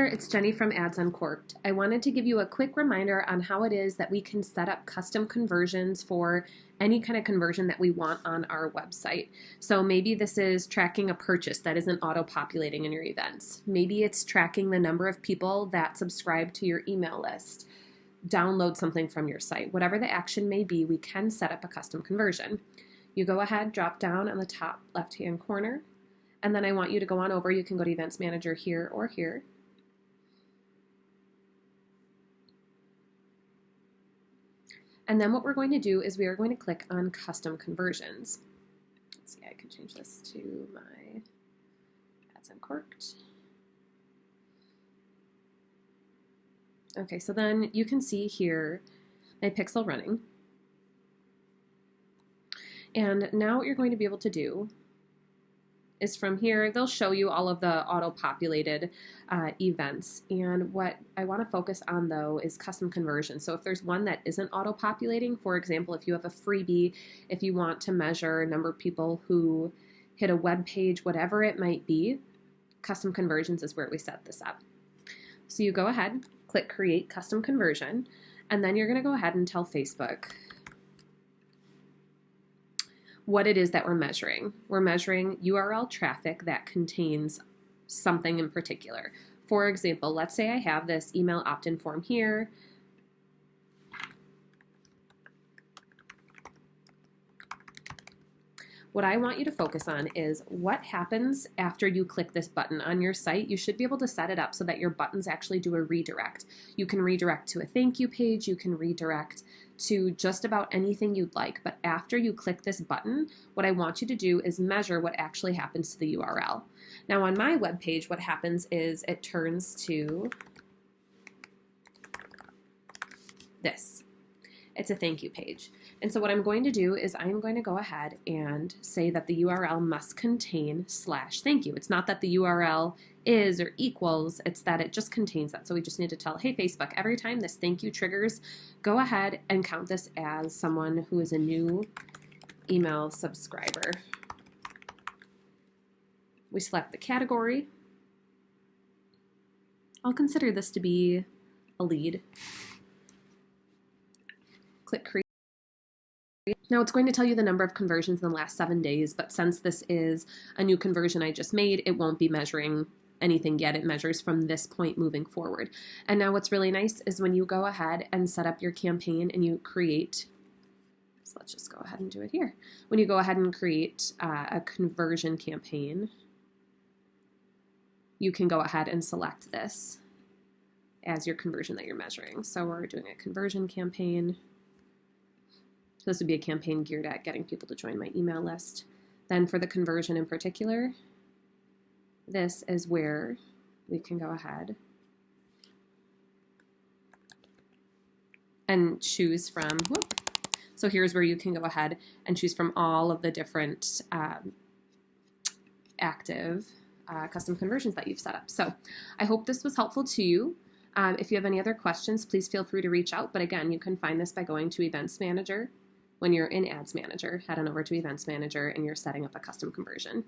there, it's Jenny from Ads Uncorked. I wanted to give you a quick reminder on how it is that we can set up custom conversions for any kind of conversion that we want on our website. So maybe this is tracking a purchase that isn't auto-populating in your events. Maybe it's tracking the number of people that subscribe to your email list, download something from your site. Whatever the action may be, we can set up a custom conversion. You go ahead, drop down on the top left-hand corner, and then I want you to go on over. You can go to Events Manager here or here. And then what we're going to do is we are going to click on Custom Conversions. Let's see, I can change this to my Ads Uncorked. Okay, so then you can see here my pixel running. And now what you're going to be able to do is from here, they'll show you all of the auto-populated events. And what I want to focus on, though, is custom conversion. So if there's one that isn't auto-populating, for example, if you have a freebie, if you want to measure number of people who hit a web page, whatever it might be, custom conversions is where we set this up. So you go ahead, click Create Custom Conversion, and then you're going to go ahead and tell Facebook what it is that we're measuring. We're measuring URL traffic that contains something in particular. For example, let's say I have this email opt-in form here. What I want you to focus on is what happens after you click this button on your site. You should be able to set it up so that your buttons actually do a redirect. You can redirect to a thank you page, you can redirect to just about anything you'd like, but after you click this button, what I want you to do is measure what actually happens to the URL. Now on my web page, what happens is it turns to this. It's a thank you page. And so what I'm going to do is I'm going to go ahead and say that the URL must contain /thank you. It's not that the URL is or equals, it's that it just contains that. So we just need to tell, hey, Facebook, every time this thank you triggers, go ahead and count this as someone who is a new email subscriber. We select the category. I'll consider this to be a lead. Click Create. Now it's going to tell you the number of conversions in the last 7 days, but since this is a new conversion I just made, it won't be measuring anything yet. It measures from this point moving forward. And now what's really nice is when you go ahead and set up your campaign and you create, so let's just go ahead and do it here. When you go ahead and create a conversion campaign, you can go ahead and select this as your conversion that you're measuring. So we're doing a conversion campaign. So this would be a campaign geared at getting people to join my email list. Then for the conversion in particular, this is where we can go ahead and choose from, so here's where you can go ahead and choose from all of the different active custom conversions that you've set up. So I hope this was helpful to you. If you have any other questions, please feel free to reach out. But again, you can find this by going to Events Manager. When you're in Ads Manager, head on over to Events Manager and you're setting up a custom conversion.